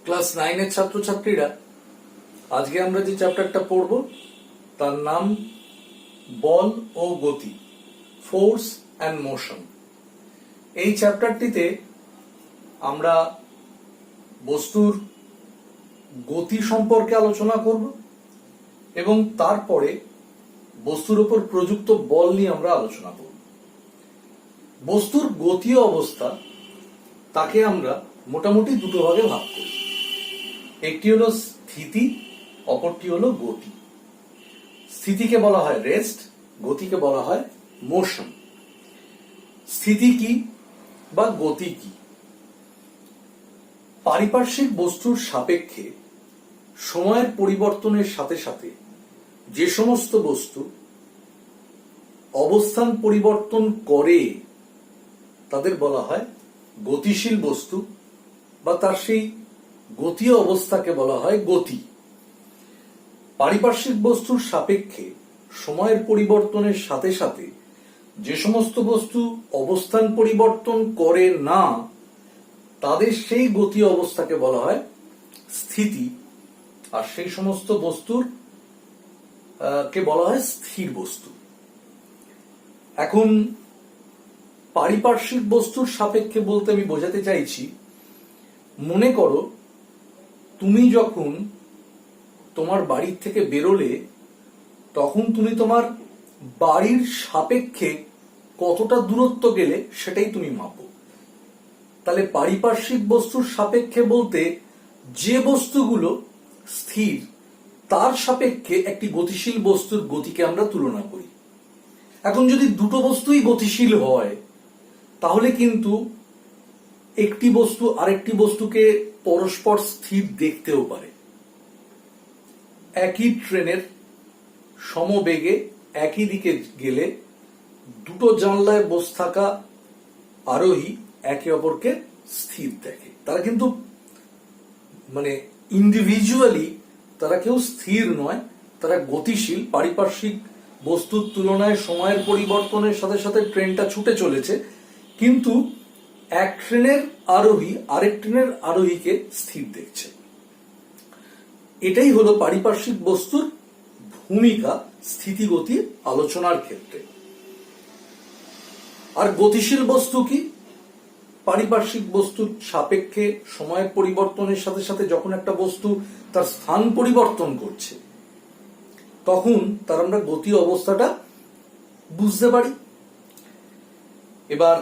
Class 9 এর ছাত্রছাত্রীরা, আজকে আমরা যে চ্যাপ্টারটা পড়ব তার নাম বল ও গতি, ফোর্স অ্যান্ড মোশন। এই চ্যাপ্টারটিতে আমরা বস্তুর গতি সম্পর্কে আলোচনা করব এবং তারপরে বস্তুর উপর প্রযুক্ত বল নিয়ে আমরা আলোচনা করব। বস্তুর গতীয় অবস্থা তাকে আমরা মোটামুটি দুটো ভাগে ভাগ করি। একটি হলো স্থিতি, অপরটি হলো গতি। স্থিতিকে বলা হয় রেস্ট, গতিকে বলা হয় মোশন। স্থিতি কি বা গতি কি? পারিপার্শ্বিক বস্তুর সাপেক্ষে সময়ের পরিবর্তনের সাথে সাথে যে সমস্ত বস্তু অবস্থান পরিবর্তন করে তাদের বলা হয় গতিশীল বস্তু, বা তার সেই গতীয় অবস্থাকে বলা হয় গতি। পারিপার্শ্বিক বস্তুর সাপেক্ষে সময়ের পরিবর্তনের সাথে সাথে যে সমস্ত বস্তু অবস্থান পরিবর্তন করে না তাদের সেই গতীয় অবস্থাকে বলা হয় স্থিতি, আর সেই সমস্ত বস্তুর কে বলা হয় স্থির বস্তু। এখন পারিপার্শ্বিক বস্তুর সাপেক্ষে বলতে আমি বোঝাতে চাইছি, মনে করো তুমি যখন তোমার বাড়ির থেকে বেরোলে তখন তুমি তোমার বাড়ির সাপেক্ষে কতটা দূরত্ব গেলে সেটাই তুমি মাপো। তাহলে পারিপার্শ্বিক বস্তুর সাপেক্ষে বলতে যে বস্তুগুলো স্থির তার সাপেক্ষে একটি গতিশীল বস্তুর গতিকে আমরা তুলনা করি। এখন যদি দুটো বস্তুই গতিশীল হয় তাহলে কিন্তু একটি বস্তু আরেকটি বস্তুকে পরস্পর স্থির দেখতেও পারে। একই ট্রেনের সমবেগে একই দিকে গেলে দুটো জানলায় বসে থাকা আরোহী একে অপরকে স্থির দেখে। তারা কিন্তু ইন্ডিভিজুয়ালি তারা কেউ স্থির নয়, তারা গতিশীল। পারিপার্শ্বিক বস্তুর তুলনায় সময়ের পরিবর্তনের সাথে সাথে ট্রেনটা ছুটে চলেছে, কিন্তু এক ট্রেনের আরোহী আরেক ট্রেনের আরোহীকে স্থির দেখছে। এটাই হলো পারিপার্শ্বিক বস্তুর ভূমিকা স্থিতিগতি আলোচনার ক্ষেত্রে। আর গতিশীল বস্তু কি? পারিপার্শ্বিক বস্তুর সাপেক্ষে সময়ের পরিবর্তনের সাথে সাথে যখন একটা বস্তু তার স্থান পরিবর্তন করছে তখন তার আমরা গতি অবস্থাটা বুঝতে পারি। এবার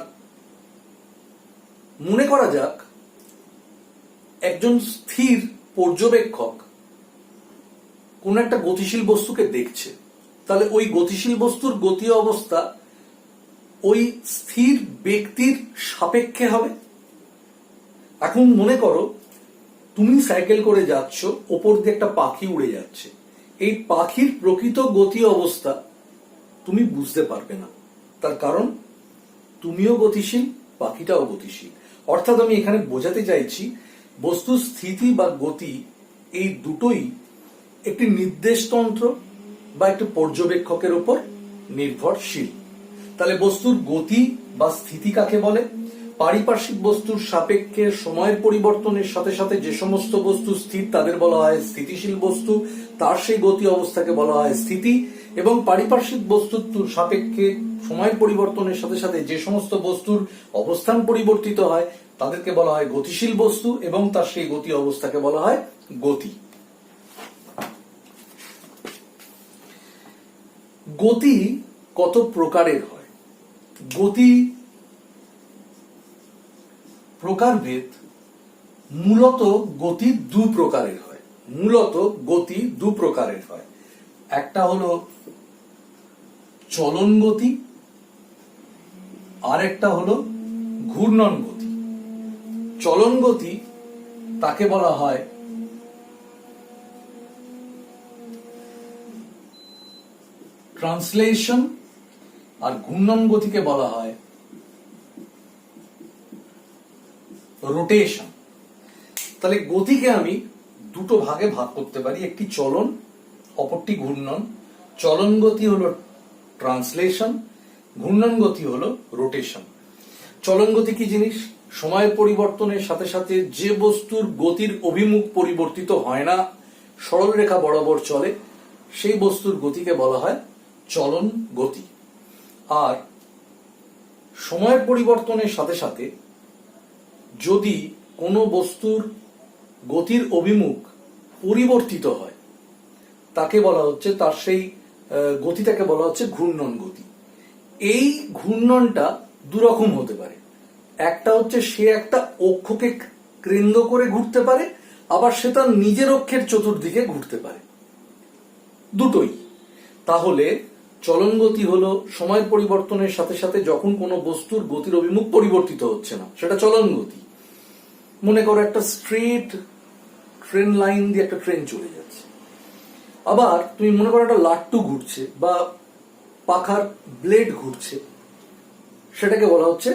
মনে করা যাক একজন স্থির পর্যবেক্ষক কোন একটা গতিশীল বস্তুকে দেখছে, তাহলে ওই গতিশীল বস্তুর গতীয় অবস্থা ওই স্থির ব্যক্তির সাপেক্ষে হবে। এখন মনে করো তুমি সাইকেল করে যাচ্ছ, ওপর দিয়ে একটা পাখি উড়ে যাচ্ছে। এই পাখির প্রকৃত গতি অবস্থা তুমি বুঝতে পারবে না, তার কারণ তুমিও গতিশীল, পাখিটাও গতিশীল। অর্থাৎ আমি এখানে বোঝাতে চাইছি বস্তুর স্থিতি বা গতি এই দুটোই একটি নির্দেশতন্ত্র বা একটি পর্যবেক্ষকের উপর নির্ভরশীল। তাহলে বস্তুর গতি বা স্থিতি কাকে বলে? পারিপার্শ্বিক বস্তুর সাপেক্ষে সময়ের পরিবর্তনের সাথে সাথে যে সমস্ত বস্তু স্থির তাদের বলা হয় স্থিতিশীল বস্তু, তার সেই গতি অবস্থাকে বলা হয় স্থিতি। এবং পারিপার্শ্বিক বস্তুর সাপেক্ষে সময়ের পরিবর্তনের সাথে সাথে যে সমস্ত বস্তুর অবস্থান পরিবর্তিত হয় তাদেরকে বলা হয় গতিশীল বস্তু, এবং তার সেই গতি অবস্থাকে বলা হয় গতি। গতি কত প্রকারের হয়? গতি প্রকারভেদ মূলত গতি দু প্রকারের হয়। একটা হলো চলন গতি, আর একটা হলো ঘূর্ণন গতি। চলন গতি তাকে বলা হয় ট্রান্সলেশন, আর ঘূর্ণন গতিকে বলা হয় রোটেশন। তাহলে গতিকে আমি দুটো ভাগে ভাগ করতে পারি, একটি চলন, অপরটি ঘূর্ণন। চলন গতি হলো ট্রান্সলেশন, ঘূর্ণন গতি হলো রোটেশন। চলন গতি কি জিনিস? সময়ের পরিবর্তনের সাথে সাথে যে বস্তুর গতির অভিমুখ পরিবর্তিত হয় না, সরল রেখা বরাবর চলে, সেই বস্তুর গতিকে বলা হয় চলন গতি। আর সময়ের পরিবর্তনের সাথে সাথে যদি কোনো বস্তুর গতির অভিমুখ পরিবর্তিত হয়, তাকে বলা হচ্ছে, তার সেই গতিটাকে বলা হচ্ছে ঘূর্ণন গতি। এই ঘূর্ণনটা দুরকম হতে পারে। একটা হচ্ছে সে একটা অক্ষকে কেন্দ্র করে ঘুরতে পারে, আবার সে তার নিজের অক্ষের চতুর্দিকে ঘুরতে পারে, দুটোই। তাহলে চলন গতি হলো সময়ের পরিবর্তনের সাথে সাথে যখন কোনো বস্তুর গতির অভিমুখ পরিবর্তিত হচ্ছে না, সেটা চলন গতি। মনে করো একটা স্ট্রেট ট্রেন লাইন দিয়ে একটা ট্রেন চলে যাচ্ছে, আবার তুমি মনে করো একটা লাট্টু ঘুরছে বা পাখার ব্লেড ঘুরছে, সেটাকে বলা হচ্ছে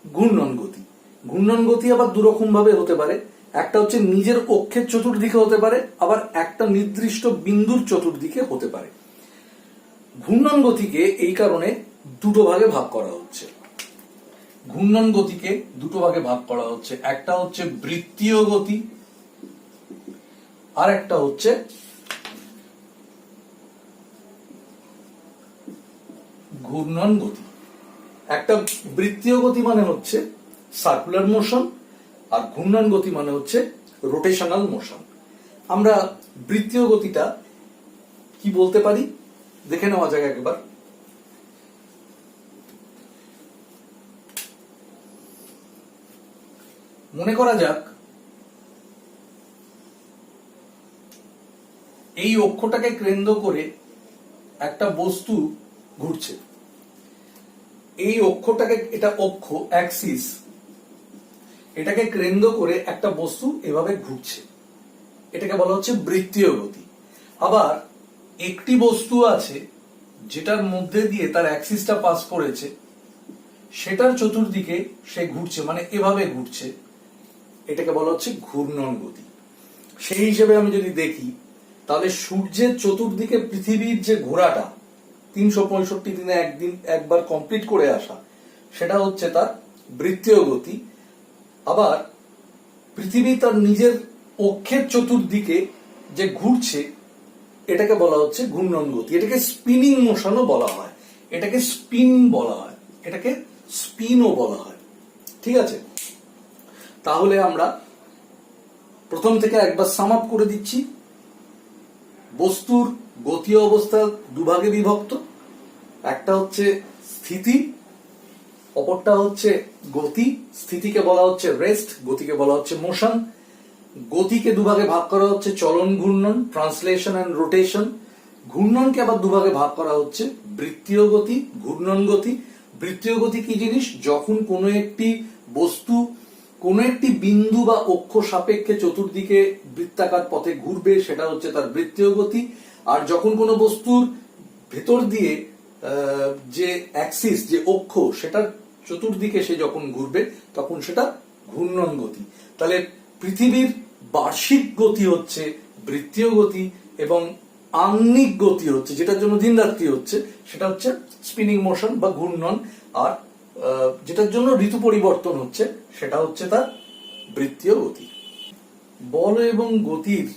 ঘূর্ণন গতি। ঘূর্ণন গতি আবার দুরকম ভাবে হতে পারে। একটা হচ্ছে নিজের অক্ষের চতুর্দিকে হতে পারে, আবার একটা নির্দিষ্ট বিন্দুর চতুর্দিকে হতে পারে। ঘূর্ণন গতিকে এই কারণে দুটো ভাগে ভাগ করা হচ্ছে। ঘূর্ণন গতিকে দুটো ভাগে ভাগ করা হচ্ছে, একটা হচ্ছে বৃত্তীয় গতি, আর একটা হচ্ছে ঘূর্ণন গতি। একটা বৃত্তীয় গতি মানে হচ্ছে সার্কুলার মোশন, আর ঘূর্ণন গতি মানে হচ্ছে রোটেশনাল মোশন। আমরা বৃত্তীয় গতিটা কি বলতে পারি দেখে নেওয়া যাক একবার। মনে করা যাক এই অক্ষটাকে কেন্দ্র করে একটা বস্তু ঘুরছে। এই অক্ষটাকে, এটা অক্ষ অ্যাক্সিস, এটাকে কেন্দ্র করে একটা বস্তু এভাবে ঘুরছে, এটাকে বলা হচ্ছে বৃত্তীয় গতি। আবার একটি বস্তু আছে যেটার মধ্যে দিয়ে তার অ্যাক্সিসটা পাস করেছে, সেটার চতুর্দিকে সে ঘুরছে, মানে এভাবে ঘুরছে, এটাকে বলা হচ্ছে ঘূর্ণন গতি। সেই হিসেবে আমি যদি দেখি, তাহলে সূর্যের চতুর্দিকে পৃথিবীর যে ঘোরাটা 365 দিনে একবার কমপ্লিট করে আসা, সেটা হচ্ছে তার বৃত্তীয় গতি। আবার পৃথিবী তার নিজের অক্ষের চতুর্দিকে যে ঘুরছে, এটাকে বলা হচ্ছে ঘূর্ণন গতি। এটাকে স্পিনিং মোশনও বলা হয়, এটাকে স্পিন বলা হয়, এটাকে স্পিনও বলা হয়। ঠিক আছে, তাহলে আমরা প্রথম থেকে একবার সাম আপ করে দিচ্ছি। বস্তুর গতি অবস্থা দুভাগে বিভক্ত, একটা হচ্ছে স্থিতি, অপরটা হচ্ছে গতি। স্থিতিকে বলা হচ্ছে রেস্ট, গতিকে বলা হচ্ছে মোশন। গতিকে দুভাগে ভাগ করা হচ্ছে চলন ঘূর্ণন, ট্রান্সলেশন এন্ড রোটেশন। ঘূর্ণনকে আবার দুভাগে ভাগ করা হচ্ছে বৃত্তীয় গতি, ঘূর্ণন গতি। বৃত্তীয় গতি কি জিনিস? যখন কোনো একটি বস্তু কোনো একটি বিন্দু বা অক্ষ সাপেক্ষে চতুর্দিকে বৃত্তাকার পথে ঘুরবে, সেটা হচ্ছে তার বৃত্তীয় গতি। আর যখন কোনো বস্তুর ভেতর দিয়ে যে অ্যাক্সিস, যে অক্ষ, সেটার চতুর্দিকে সে যখন ঘুরবে, তখন সেটা ঘূর্ণন গতি। তাহলে পৃথিবীর বার্ষিক গতি হচ্ছে বৃত্তীয় গতি, এবং আহ্নিক গতি হচ্ছে, যেটার জন্য দিন রাত্রি হচ্ছে, সেটা হচ্ছে স্পিনিং মোশন বা ঘূর্ণন। আর যেটার জন্য ঋতু পরিবর্তন হচ্ছে, সেটা হচ্ছে তার বৃত্তীয় গতি। বল এবং গতির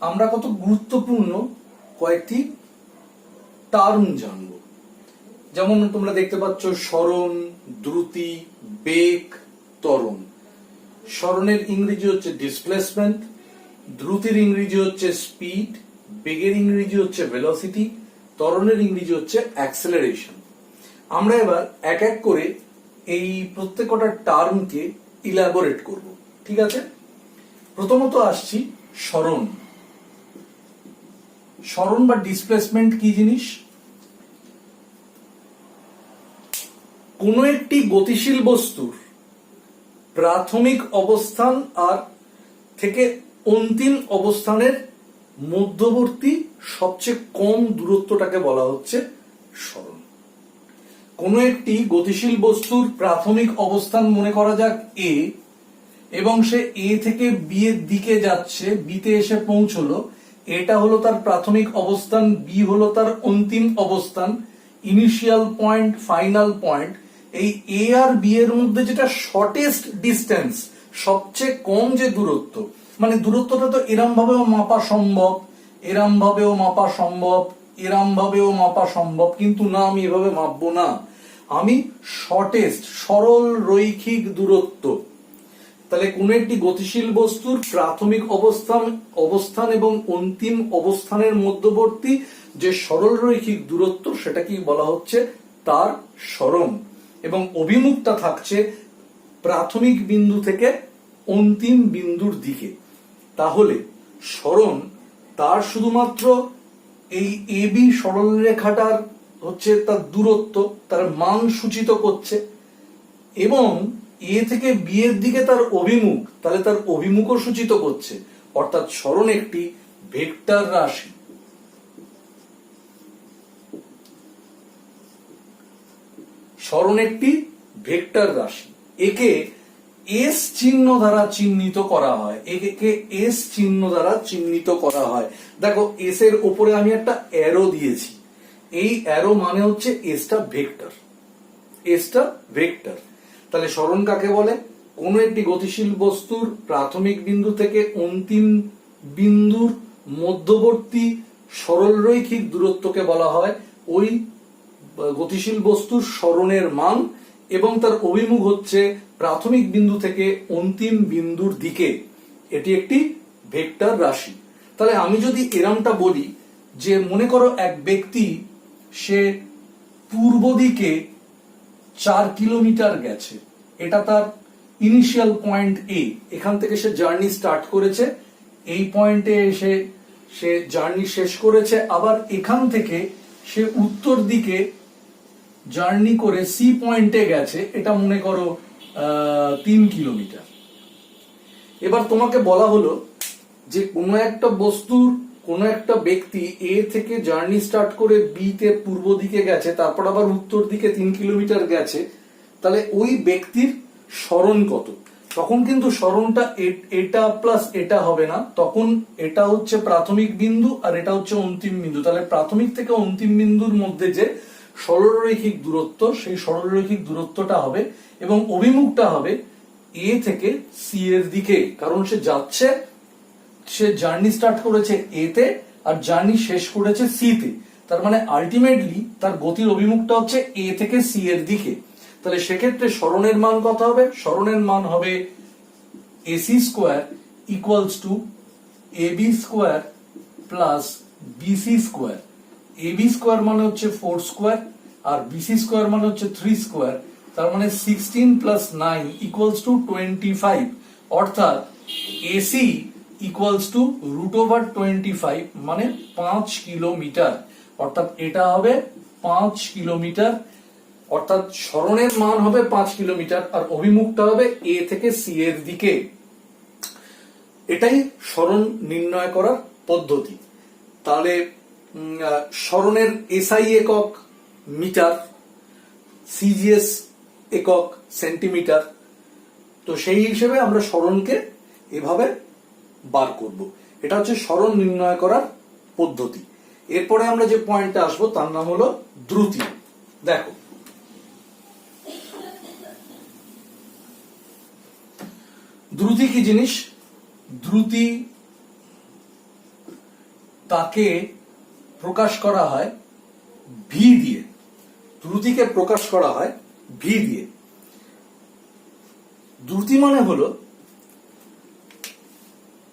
আমরা কত গুরুত্বপূর্ণ কয়েকটি টার্ম জানব। যেমন তোমরা দেখতে পাচ্ছ সরণ, দ্রুতি, বেগ, ত্বরণ। সরণের ইংরেজি হচ্ছে ডিসপ্লেসমেন্ট, দ্রুতির ইংরেজি হচ্ছে স্পিড, বেগের ইংরেজি হচ্ছে ভেলোসিটি, ত্বরণের ইংরেজি হচ্ছে অ্যাক্সেলারেশন। আমরা এবার এক এক করে এই প্রত্যেকটা টার্মকে ইলাবোরেট করব। ঠিক আছে, প্রথমত আসছি সরণ। সরণ বা ডিসপ্লেসমেন্ট কি জিনিস? কোনো একটি গতিশীল বস্তুর প্রাথমিক অবস্থান আর থেকে অন্তিম অবস্থানের মধ্যবর্তী সবচেয়ে কম দূরত্বটাকে বলা হচ্ছে সরণ। কোনো একটি গতিশীল বস্তুর প্রাথমিক অবস্থান মনে করা যাক এ, এবং সে এ থেকে বি এর দিকে যাচ্ছে, বিতে এসে পৌঁছলো, এটা হলো তার প্রাথমিক অবস্থান, বি হলো তার অন্তিম অবস্থান, ইনিশিয়াল পয়েন্ট, ফাইনাল পয়েন্ট। এই এ আর বি এর মধ্যে যেটা শর্টেস্ট ডিস্টেন্স, সবচেয়ে কম যে দূরত্ব, মানে দূরত্বটা তো এরম ভাবেও মাপা সম্ভব, এরম ভাবেও মাপা সম্ভব, এরম ভাবেও মাপা সম্ভব, কিন্তু না, আমি এভাবে মাপবো না, আমি শর্টেস্ট সরল রৈখিক দূরত্ব। তাহলে কোন একটি গতিশীল বস্তুর প্রাথমিক অবস্থান এবং অন্তিম অবস্থানের মধ্যবর্তী যে সরল রৈখিক দূরত্ব, সেটা কি বলা হচ্ছে তার সরণ, এবং অভিমুখটা থাকছে প্রাথমিক বিন্দু থেকে অন্তিম বিন্দুর দিকে। তাহলে সরণ তার শুধুমাত্র এই এ বি সরল রেখাটার হচ্ছে তার দূরত্ব, তার মান সূচিত করছে, এবং এ থেকে বি এর দিকে তার অভিমুখ, তাহলে তার অভিমুখও সূচিত করছে, অর্থাৎ সরণ একটি ভেক্টর রাশি। সরণ একটি ভেক্টর রাশি, একে এস চিহ্ন দ্বারা চিহ্নিত করা হয়, একে এস চিহ্ন দ্বারা চিহ্নিত করা হয়। দেখো, এস এর উপরে আমি একটা অ্যারো দিয়েছি, এই অ্যারো মানে হচ্ছে এসটা ভেক্টর, এসটা ভেক্টর। তাহলে সরণ কাকে বলে? কোন একটি গতিশীল বস্তুর প্রাথমিক বিন্দু থেকে অন্তিম বিন্দুর মধ্যবর্তী সরল রৈখিক দূরত্বকে বলা হয় ওই গতিশীল বস্তুর সরণের মান, এবং তার অভিমুখ হচ্ছে প্রাথমিক বিন্দু থেকে অন্তিম বিন্দুর দিকে। এটি একটি ভেক্টর রাশি। তাহলে আমি যদি এরমটা বলি যে মনে করো এক ব্যক্তি সে পূর্ব দিকে 4 কিলোমিটার গেছে, এটা তার ইনিশিয়াল পয়েন্ট এ, এখান থেকে সে জার্নি স্টার্ট করেছে, এই পয়েন্টে এসে সে জার্নি শেষ করেছে, আবার এখান থেকে সে উত্তর দিকে জার্নি করে সি পয়েন্টে গেছে, এটা মনে করো 3 কিলোমিটার। এবার তোমাকে বলা হলো যে কোনো একটা বস্তুর, কোনো একটা ব্যক্তি এ থেকে জার্নি স্টার্ট করে বি তে পূর্ব দিকে গেছে, তারপর আবার উত্তর দিকে 3 কিলোমিটার গেছে, তাহলে ওই ব্যক্তির সরণ কত? তখন কিন্তু সরণটা এটা প্লাস এটা হবে না, তখন এটা হচ্ছে প্রাথমিক বিন্দু আর এটা হচ্ছে অন্তিম বিন্দু। তাহলে প্রাথমিক থেকে অন্তিম বিন্দুর মধ্যে যে সরলরৈখিক দূরত্ব, সেই সরলরৈখিক দূরত্বটা হবে, এবং অভিমুখটা হবে এ থেকে সি এর দিকে, কারণ সে যাচ্ছে, সে জার্নি স্টার্ট করেছে এ তে আর জার্নি শেষ করেছে সি তে, তার মানে আলটিমেটলি তার গতির অভিমুখটা হচ্ছে এ থেকে সি এর দিকে। তাহলে সেক্ষেত্রে সরণের মান কত হবে? সরণের মান হবে AC square equals to AB square plus BC square. AB square মানে হচ্ছে 4 স্কোয়ার আর বিসি স্কোয়ার মানে হচ্ছে 3 স্কোয়ার, তার মানে 16 প্লাস 9 ইকুয়ালস টু 25, অর্থাৎ এসি ইকুয়ালস টু √25 মানে 5 কিলোমিটার, অর্থাৎ এটা হবে 5 কিলোমিটার, অর্থাৎ সরণের মান হবে 5 কিলোমিটার আর অভিমুখটা হবে এ থেকে সি এর দিকে। এটাই সরণ নির্ণয় করার পদ্ধতি। তাহলে সরণের এসআই একক মিটার, সিজিএস একক সেন্টিমিটার, তো সেই হিসেবে আমরা সরণকে এভাবে বার করব। এটা হচ্ছে সরণ নির্ণয় করার পদ্ধতি। এরপরে আমরা যে পয়েন্টে আসবো তার নাম হলো দ্রুতি। দেখো, দ্রুতি কি জিনিস? দ্রুতি তাকে প্রকাশ করা হয় ভি দিয়ে, দ্রুতিকে প্রকাশ করা হয় ভি দিয়ে। দ্রুতি মানে হলো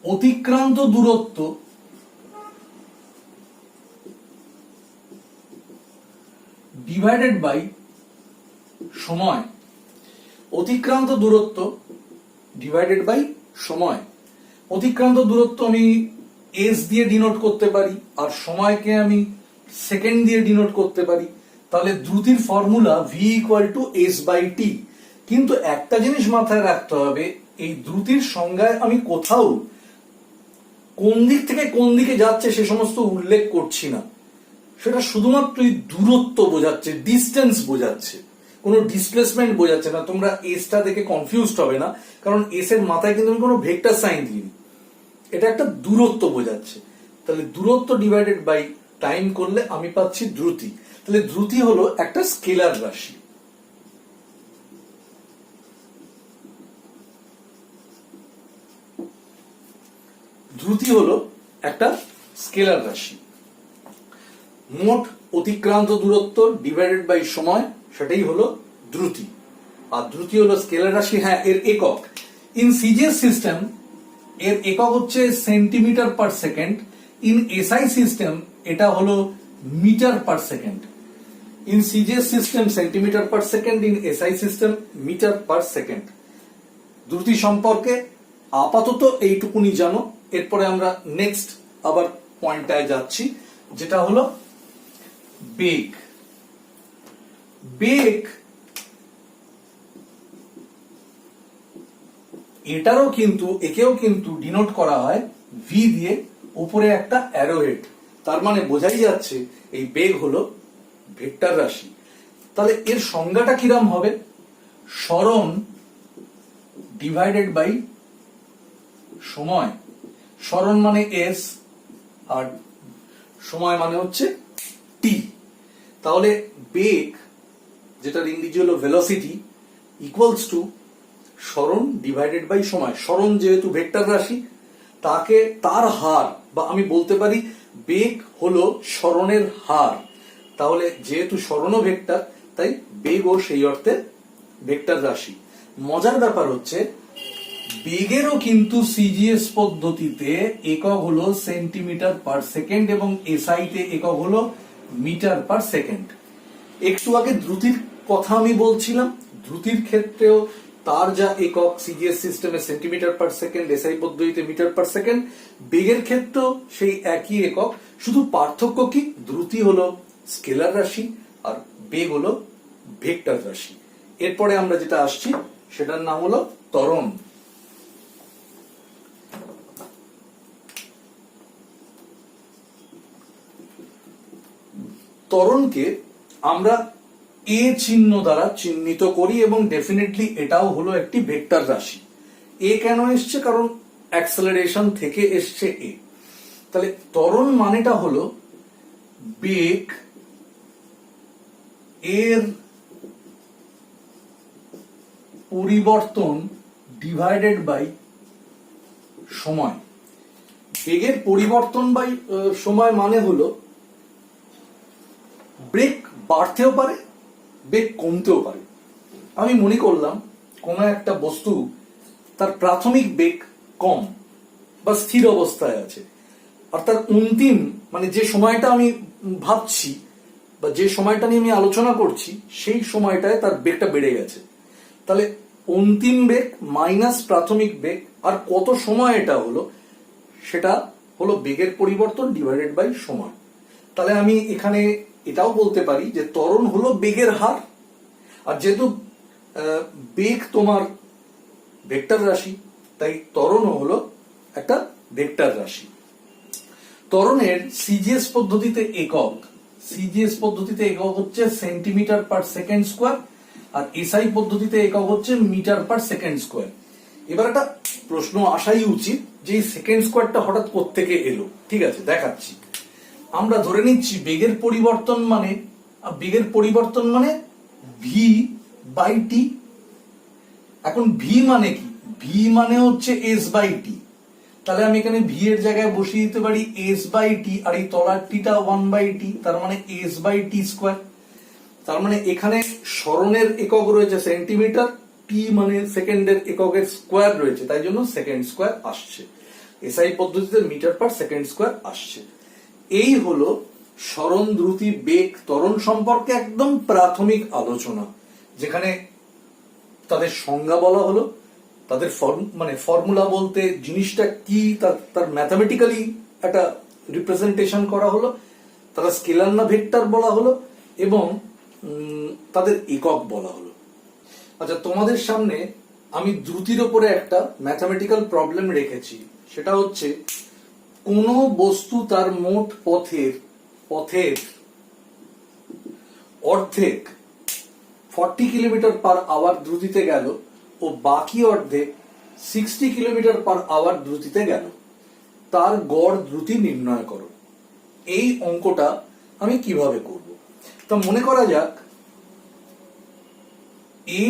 অতিক্রান্ত দূরত্ব ডিভাইডেড বাই সময়। অতিক্রান্ত দূরত্ব ডিভাইডেড বাই সময়। অতিক্রান্ত দূরত্ব আমি এস দিয়ে ডিনোট করতে পারি আর সময়কে আমি সেকেন্ড দিয়ে ডিনোট করতে পারি। তাহলে দ্রুতির formula v equal to s by t. কিন্তু একটা জিনিস মাথায় রাখতে হবে, এই দ্রুতির সংজ্ঞায় আমি কোথাও কোন দিক থেকে কোন দিকে যাচ্ছে সে সমস্ত উল্লেখ করছি না, সেটা শুধুমাত্র দূরত্ব বোঝাচ্ছে, ডিস্টেন্স বোঝাচ্ছে, কোনো ডিসপ্লেসমেন্ট বোঝাচ্ছে না। তোমরা এসটা দেখে কনফিউজড হবে না, কারণ এস এর মাথায় কিন্তু আমি কোনো ভেক্টর সাইন দিইনি, এটা একটা দূরত্ব বোঝাচ্ছে। তাহলে দূরত্ব ডিভাইডেড বাই টাইম করলে আমি পাচ্ছি দ্রুতি। তাহলে দ্রুতি হলো একটা স্কেলার রাশি। দ্রুতি হলো একটা স্কেলার রাশি। মোট অতিক্রান্ত দূরত্ব ডিভাইডেড বাই সময়, সেটাই হলো দ্রুতি। আর দ্রুতি হলো স্কেলার রাশি। হ্যাঁ, এর একক ইন সিজিএস সিস্টেম এর একক হচ্ছে centimetre per second. In SI system এটা হলো metre per second. In CGS system centimetre per second, in SI system metre per second. দ্রুতি সম্পর্কে আপাতত এইটুকুনি জানো। এরপরে আমরা নেক্সট আবার পয়েন্টটায় যাচ্ছি, যেটা হলো বেগ। বেগ একেও কিন্তু ডিনোট করা হয় ভি দিয়ে, উপরে একটা অ্যারোহেড। তার মানে বোঝাই যাচ্ছে এই বেগ হলো ভেক্টর রাশি। তাহলে এর সংজ্ঞাটা কিরম হবে? সরণ ডিভাইডেড বাই সময়। সরণ মানে এস আর সময় মানে হচ্ছে টি। তাহলে বেগ, যেটার ইংরেজি হলো ভেলোসিটি, ইকুয়ালস টু সরণ ডিভাইডেড বাই সময়। সরণ যেহেতু ভেক্টর রাশি, তাকে তার হার, বা আমি বলতে পারি বেগ হলো সরণের হার। তাহলে যেহেতু সরণও ভেক্টর, তাই বেগও সেই অর্থে ভেক্টর রাশি। মজার ব্যাপার হচ্ছে বেগেরও কিন্তু সিজিএস পদ্ধতিতে একক হলো সেন্টিমিটার পার সেকেন্ড এবং এসআইতে একক হলো মিটার পার সেকেন্ড। একটু আগে দ্রুতির কথা আমি বলছিলাম, দ্রুতির ক্ষেত্রেও তার যা একক সিজিএস সিস্টেমে সেন্টিমিটার পার সেকেন্ড, এসআই পদ্ধতিতে মিটার পার সেকেন্ড। বেগের ক্ষেত্রেও সেই একই একক, শুধু পার্থক্য কি? দ্রুতি হলো স্কেলার রাশি আর বেগ হলো ভেক্টর রাশি। এরপরে আমরা যেটা আসছি সেটার নাম হলো ত্বরণ। ত্বরণকে আমরা এ চিহ্ন দ্বারা চিহ্নিত করি এবং ডেফিনেটলি এটাও হলো একটি ভেক্টর রাশি। এ কেন এসছে? কারণ অ্যাক্সেলারেশন থেকে এসছে এ। তাহলে ত্বরণ মানেটা হলো বেগ এর পরিবর্তন ডিভাইডেড বাই সময়। বেগের পরিবর্তন বাই সময় মানে হলো বেগ বাড়তেও পারে, বেগ কমতেও পারে। আমি মনে করলাম কোন একটা বস্তু তার প্রাথমিক বেগ কম বা স্থির অবস্থায় আছে, আর তার অন্তিম মানে যে সময়টা আমি ভাবছি বা যে সময়টা নিয়ে আমি আলোচনা করছি, সেই সময়টায় তার বেগটা বেড়ে গেছে। তাহলে অন্তিম বেগ মাইনাস প্রাথমিক বেগ, আর কত সময় এটা হলো, সেটা হলো বেগের পরিবর্তন ডিভাইডেড বাই সময়। তাহলে আমি এখানে এটাও বলতে পারি যে ত্বরণ হলো বেগের হার। আর যেহেতু বেগ তোমার ভেক্টর রাশি, তাই ত্বরণও হলো একটা ভেক্টর রাশি। ত্বরণের সিজিএস পদ্ধতিতে একক হচ্ছে সেন্টিমিটার পার সেকেন্ড স্কোয়ার, আর এসআই পদ্ধতিতে একক হচ্ছে মিটার পার সেকেন্ড স্কোয়ার। এবার একটা প্রশ্ন আসাই উচিত যে এই সেকেন্ড স্কোয়ারটা হঠাৎ কোত্থেকে এলো। ঠিক আছে, দেখাচ্ছি। আমরা ধরে নিচ্ছি বেগের পরিবর্তন মানে ভি বাই টি। এখন ভি মানে কি? ভি মানে হচ্ছে এস বাই টি। তাহলে আমি এখানে ভি এর জায়গায় বসিয়ে দিতে পারি এস বাই টি, আর এই তলার টিটা 1/t, তার মানে এস বাই টি স্কোয়ার। তার মানে এখানে সরণের একক রয়েছে সেন্টিমিটার, টি মানে সেকেন্ডের এককের স্কোয়ার রয়েছে, তাই জন্য সেকেন্ড স্কোয়ার আসছে। এসআই পদ্ধতিতে মিটার পার সেকেন্ড স্কোয়ার আসছে। এই হলো সরণ, দ্রুতি, বেগ, ত্বরণ সম্পর্কে একদম প্রাথমিক আলোচনা, যেখানে তাদের সংজ্ঞা বলা হলো, তাদের ফর্মুলা বলতে জিনিসটা কি তার ম্যাথামেটিক্যালি একটা রিপ্রেজেন্টেশন করা হলো, তারা স্কেলার না ভেক্টর বলা হলো, এবং তাদের একক বলা হলো। আচ্ছা, তোমাদের সামনে আমি দ্রুতির উপরে একটা ম্যাথামেটিক্যাল প্রবলেম রেখেছি। সেটা হচ্ছে কোন বস্তু তার মোট পথের অর্ধেক 40 কিলোমিটার পার আওয়ার দ্রুতিতে গেল ও বাকি অর্ধেক 60 কিলোমিটার পার আওয়ার দ্রুতিতে গেল, তার গড় দ্রুতি নির্ণয় করো। এই অঙ্কটা আমি কিভাবে করব? তা মনে করা যাক এ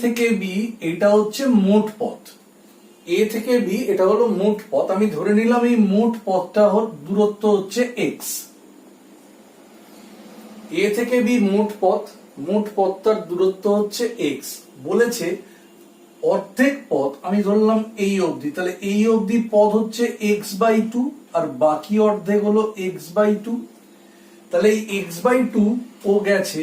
থেকে বি এটা হচ্ছে মোট পথ। এ থেকে বি এটা হলো মোট পথ, আমি ধরে নিলাম এই মোট পথটা দূরত্ব হচ্ছে এক্স। এ থেকে বি মোট পথটার দূরত্ব হচ্ছে এক্স। বলেছে অর্ধেক পথ আমি ধরলাম এই অবধি, তাহলে এই অবধি পথ হচ্ছে এক্স বাই টু, আর বাকি অর্ধেক হলো এক্স বাই টু। তাহলে এই এক্স বাই টু ও গেছে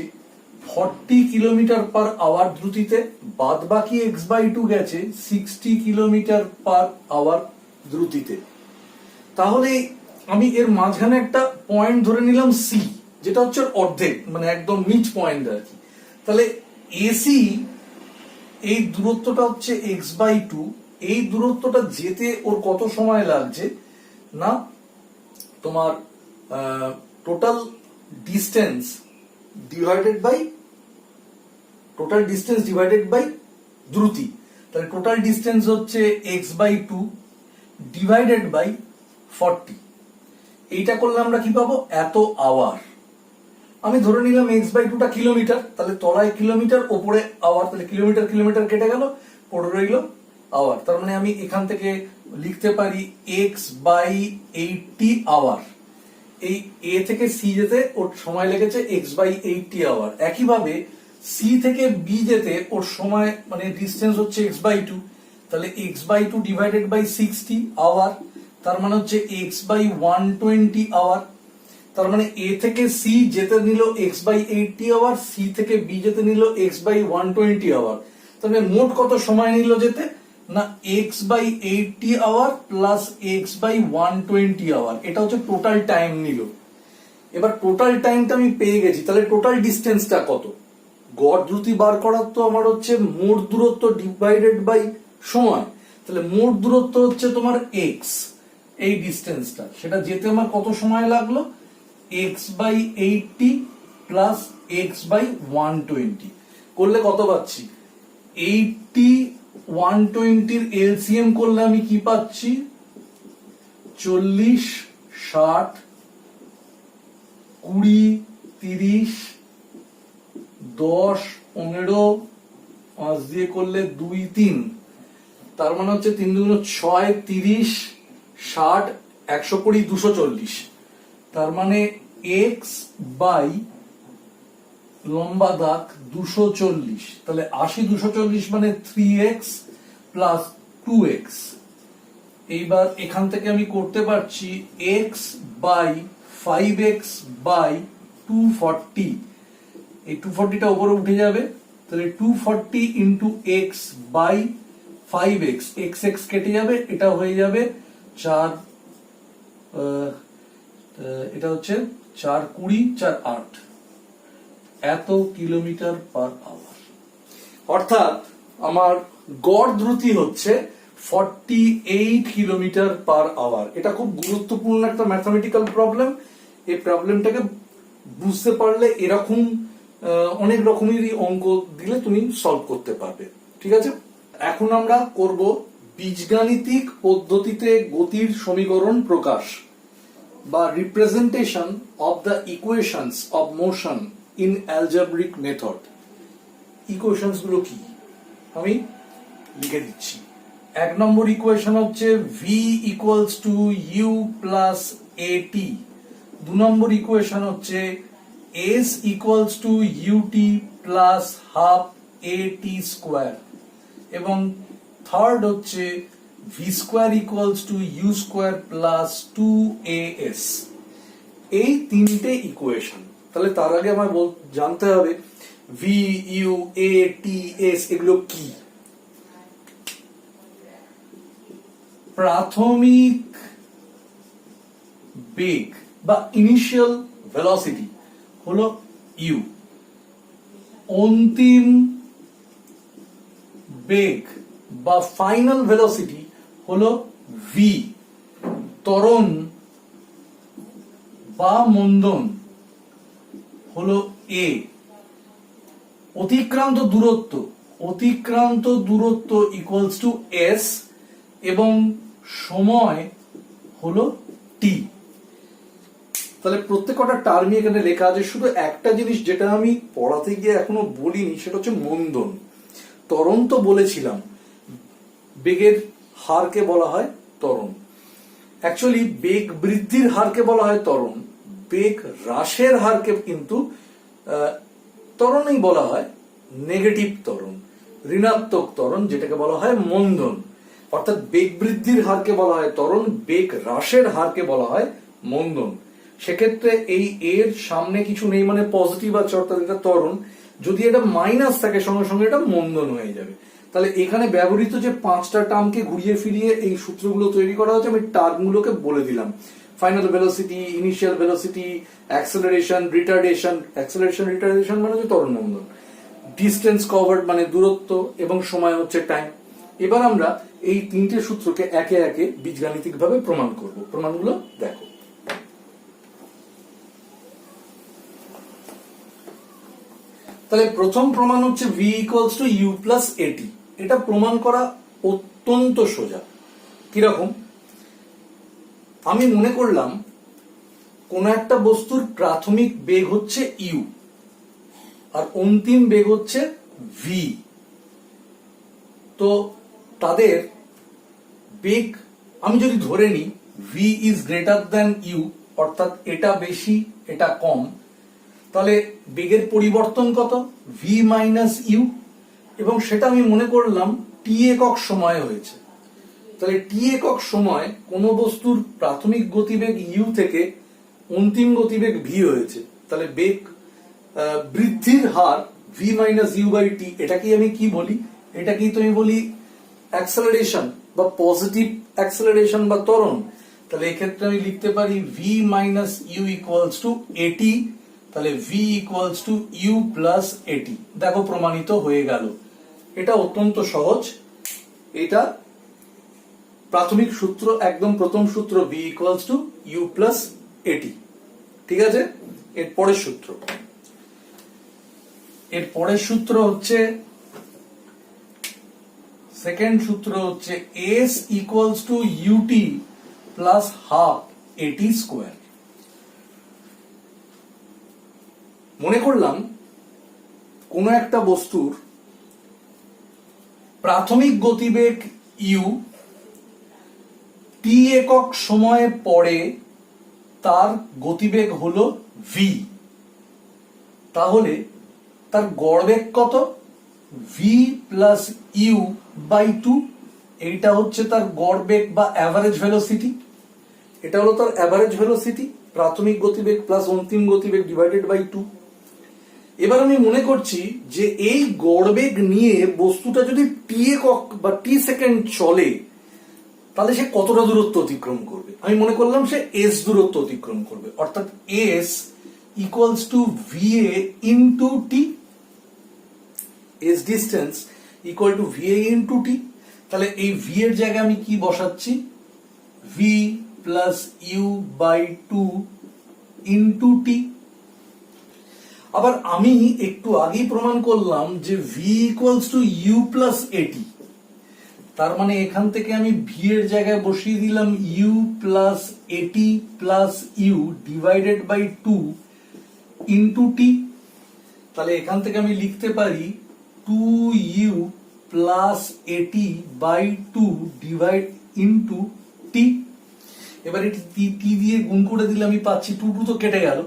40 কিলোমিটার পার আওয়ার দ্রুতিতে, বাদ বাকি এক্স বাই টু গেছে 60 কিলোমিটার পার আওয়ার দ্রুতিতে। তাহলে আমি এর মাঝখানে একটা পয়েন্ট ধরে নিলাম সি, যেটা হচ্ছে অর্ধেক, মানে একদম নিচ পয়েন্ট আর কি। তাহলে এসি এই দূরত্বটা হচ্ছে এক্স বাই টু, এই দূরত্বটা যেতে ওর কত সময় লাগছে না তোমার টোটাল ডিস্টেন্স ডিভাইডেড বাই দ্রুতি। তাহলে টোটাল ডিস্টেন্স হচ্ছে x by two divided by 40। এইটা করলে আমরা কি পাবো, এত আওয়ার। আমি ধরে নিলাম এক্স বাই টুটা কিলোমিটার, তাহলে তলায় কিলোমিটার ওপরে আওয়ার, তাহলে কিলোমিটার কেটে গেল, পড়ে রইল আওয়ার। তার মানে আমি এখান থেকে লিখতে পারি এক্স বাই 80 আওয়ার। এই এ থেকে সি যেতে ওর সময় লেগেছে এক্স বাই 80 আওয়ার। একইভাবে সি থেকে বি যেতে ওর সময় মানে ডিস্টেন্স হচ্ছে এক্স বাই টু, তাহলে x by two divided by 60 hour, তার মানে হচ্ছে এক্স বাই 120 আওয়ার। তার মানে এ থেকে সি যেতে নিল এক্স বাই 80 আওয়ার, সি থেকে বি যেতে নিল এক্স বাই 120 আওয়ার। তাহলে মোট কত সময় নিল যেতে না x by 80 hour plus x by 120 hour, এটা হচ্ছে টোটাল টাইম নিল। এবার টোটাল টাইমটা আমি পেয়ে গেছি, তাহলে টোটাল ডিস্টেন্সটা কত? গড় দ্রুতি বার করার তো আমার হচ্ছে মোট দূরত্ব ডিভাইডেড বাই সময়। তাহলে মোট দূরত্ব হচ্ছে তোমার এক্স, এই ডিস্টেন্সটা, সেটা যেতে আমার কত সময় লাগলো, x by 80 plus x by 120 করলে কত পাচ্ছি, 80 120 এলসিএম করলে আমি কি পাচ্ছি, 40 60 20 30 10 15 5 দিয়ে করলে 2 3, তার মানে হচ্ছে 3 2 6 30 60 120 240। তার মানে এক্স বাই লম্বা দাগ 240, তাহলে 80 240 মানে 3x প্লাস 2x। এইবার এখান থেকে আমি করতে পারছি x বাই 5x বাই 240, এই 240টা উপরে উঠে যাবে, তাহলে 240 into x by 5x, x কেটে যাবে, এটা হয়ে যাবে 4, এটা হচ্ছে 4 20 4 8 এত কিলোমিটার পার আওয়ার। অর্থাৎ আমার গড় দ্রুতি হচ্ছে 48 কিলোমিটার পার আওয়ার। এটা খুব গুরুত্বপূর্ণ একটা ম্যাথমেটিক্যাল প্রবলেম। এই প্রবলেমটাকে বুঝতে পারলে এরকম অনেক রকমেরই অঙ্ক দিলে তুমি সলভ করতে পারবে। ঠিক আছে, এখন আমরা করব বীজগাণিতিক পদ্ধতিতে গতির সমীকরণ প্রকাশ বা representation of the equations of motion in algebraic method. Equations গুলো কি আমি লিখে দিচ্ছি। 1 নম্বর ইকুয়েশন হচ্ছে v equals two u plus at। 2 number equation হচ্ছে s equals two ut plus half at square, এবং থার্ড হচ্ছে v square equals two u square plus 2as। এই তিনটে ইকুয়েশন। তাহলে তার আগে আমার জানতে হবে v u a t s এগুলো কি। প্রাথমিক বেগ বা ইনিশিয়াল ভেলোসিটি হলো u, অন্তিম বেগ বা ফাইনাল ভেলোসিটি হলো v, ত্বরণ বা মন্দন হলো a, অতিক্রান্ত দূরত্ব ইকুয়ালস টু s, এবং সময় হলো t। তাহলে প্রত্যেকটা টার্মই এখানে লেখা আছে। শুধু একটা জিনিস যেটা আমি পড়াতে গিয়ে এখনো বলিনি, সেটা হচ্ছে মন্দন। ত্বরণ তো বলেছিলাম, বেগের হারকে বলা হয় ত্বরণ। অ্যাকচুয়ালি বেগ বৃদ্ধির হারকে বলা হয় ত্বরণ, বেগ হ্রাসের হারকে কিন্তু ত্বরণই বলা হয়, নেগেটিভ ত্বরণ, ঋণাত্মক ত্বরণ, যেটাকে বলা হয় মন্দন। অর্থাৎ বেগ বৃদ্ধির হারকে বলা হয় ত্বরণ, বেগ হ্রাসের হারকে বলা হয় মন্দন। সেক্ষেত্রে এই এর সামনে কিছু নেই মানে পজিটিভ আছে, অর্থাৎ এটা ত্বরণ। যদি এটা মাইনাস থাকে সঙ্গে সঙ্গে এটা মন্দন হয়ে যাবে। তাহলে এখানে ব্যবহৃত যে 5টা টার্মকে ঘুরিয়ে ফিরিয়ে এই সূত্রগুলো তৈরি করা হচ্ছে, আমি টার্মগুলোকে বলে দিলাম। Final velocity, initial velocity, acceleration, retardation. Acceleration retardation মানে হচ্ছে ত্বরণ মন্দন। ডিস্টেন্স কভার্ড মানে দূরত্ব, এবং সময় হচ্ছে টাইম। এবার আমরা এই 3টে সূত্রকে একে একে বীজগাণিতিক ভাবে প্রমাণ করব। প্রমাণগুলো দেখো। তাহলে প্রথম প্রমাণ হচ্ছে v equals to u plus a t. এটা প্রমাণ করা অত্যন্ত সোজা। কিরকম? আমি মনে করলাম কোন একটা বস্তুর প্রাথমিক বেগ হচ্ছে ইউ আর অন্তিম বেগ হচ্ছে ভি। তো তাদের বেগ আমি যদি ধরে নিই v is greater than u, অর্থাৎ এটা বেশি এটা কম, তাহলে বেগের পরিবর্তন কত? ভি মাইনাস ইউ, এবং সেটা আমি মনে করলাম টি একক সময়ে হয়েছে। তাহলে টি একক সময় কোন বস্তুর প্রাথমিক গতিবেগ ইউ থেকে অন্তিম গতিবেগ ভি হয়েছে, তাহলে বেগ বৃদ্ধির হার V minus you by T. এটাকেই আমি কি বলি? এটাকেই তো আমি বলি অ্যাক্সেলারেশন বা পজিটিভ অ্যাক্সেলারেশন বা ত্বরণ। তাহলে এক্ষেত্রে আমি লিখতে পারি v minus u equals to a t. তাহলে v equals to u plus a t. দেখো প্রমাণিত হয়ে গেল। এটা অত্যন্ত সহজ। এটা প্রাথমিক সূত্র, একদম প্রথম সূত্র, v equals to u plus a t. ঠিক আছে? এর পরের সূত্র, হচ্ছে সেকেন্ড সূত্র হচ্ছে s equals to u t plus half a t square. মনে করলাম কোন একটা বস্তুর প্রাথমিক গতিবেগ ইউ, টি একক সময় পরে তার গতিবেগ হলো ভি। তাহলে তার গড় বেগ কত? V plus u by 2। এইটা হচ্ছে তার গড় বেগ বা অ্যাভারেজ ভেলোসিটি। এটা হলো তার অ্যাভারেজ ভেলোসিটি, প্রাথমিক গতিবেগ প্লাস অন্তিম গতিবেগ ডিভাইডেড বাই 2। এবার আমি মনে করছি যে এই গড়বেগ নিয়ে বস্তুটা যদি টি একক বা টি সেকেন্ড চলে, তাহলে সে কতটা দূরত্ব অতিক্রম করবে। আমি মনে করলাম সে এস দূরত্ব অতিক্রম করবে, অর্থাৎ s equals to v a into t. S distance equal to v a into t. তাহলে এই ভি এর জায়গায় আমি কি বসাচ্ছি? V plus u by 2 into t. আবার আমি একটু আগেই প্রমাণ করলাম যে v equals to u plus at. তার মানে এখান থেকে আমি ভি এর জায়গায় বসিয়ে দিলাম u plus at plus u divided by 2 into t. তাহলে এখান থেকে আমি লিখতে পারি 2u প্লাস এটি বাই 2 ডিভাইড ইন্টু টি। এবার এটি টি দিয়ে গুণ করে দিলে আমি পাচ্ছি 2 তো কেটে গেল,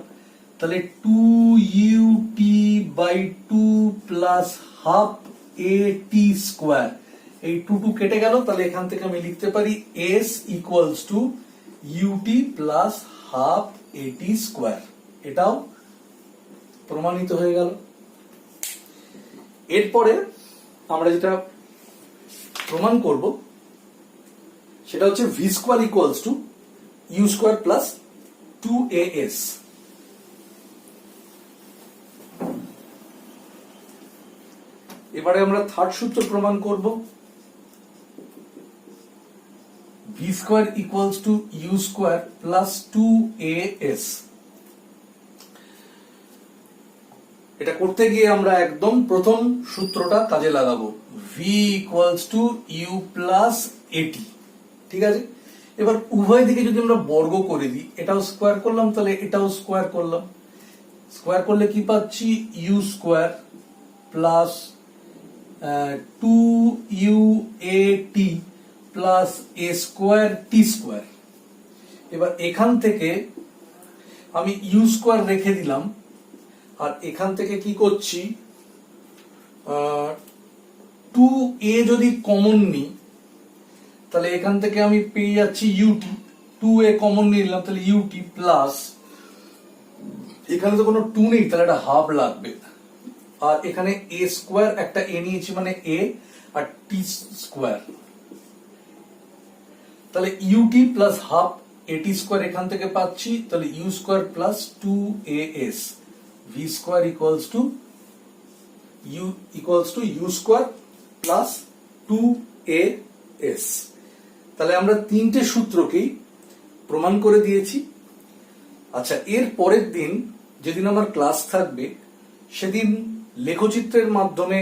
তাহলে 2ut by 2 plus half a t square. এই 2 কেটে গেল, তাহলে এখান থেকে আমি লিখতে পারি s equals to u t plus half a t square. এটাও প্রমাণিত হয়ে গেল। এরপরে আমরা যেটা প্রমাণ করব সেটা হচ্ছে v square equals to u square plus 2as। এবারে আমরা থার্ড সূত্র প্রমাণ করব। V square equals to u square plus 2as। এটা করতে গিয়ে আমরা একদম প্রথম সূত্রটা কাজে লাগাবো, v equals to u plus a t. ঠিক আছে? এবার উভয় দিকে যদি আমরা বর্গ করে দিই, এটাও স্কোয়ার করলাম, তাহলে এটাও স্কোয়ার করলাম। স্কোয়ার করলে কি পাচ্ছি? U square plus 2uat plus a square t square. এবার এখান থেকে আমি ইউ স্কোয়ার রেখে দিলাম, আর এখান থেকে কি করছি, 2a যদি কমন নিই তাহলে এখান থেকে আমি পেয়ে যাচ্ছি ইউটি, 2a কমন নিলাম তাহলে ইউটি প্লাস, এখানে তো কোনো 2 নেই তাহলে একটা হাফ লাগবে, আর এখানে এ স্কোয়ার একটা এ নিয়েছি মানে এ, আর টি স্কোয়ার, তাহলে u t plus half a t square এখান থেকে পাচ্ছি, তাহলে u square plus 2as v square equals to u square plus 2as। তাহলে আমরা তিনটে সূত্রকেই প্রমাণ করে দিয়েছি। আচ্ছা, এর পরের দিন যেদিন আমার ক্লাস থাকবে সেদিন লেখচিত্রের মাধ্যমে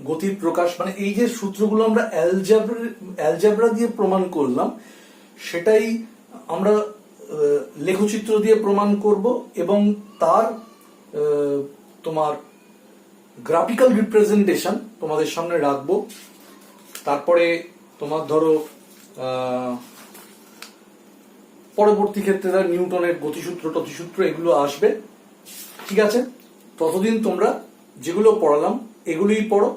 গতির প্রকাশ, মানে এই যে সূত্রগুলো আমরা অ্যালজেব্রা দিয়ে প্রমাণ করলাম সেটাই আমরা লেখচিত্র দিয়ে প্রমাণ করব, এবং তার তোমার গ্রাফিক্যাল রিপ্রেজেন্টেশন তোমাদের সামনে রাখবো। তারপরে তোমার ধরো পরবর্তী ক্ষেত্রে নিউটনের গতিসূত্র টতিসূত্র এগুলো আসবে। ঠিক আছে, ততদিন তোমরা যেগুলো পড়ালাম এগুলোই পড়ো।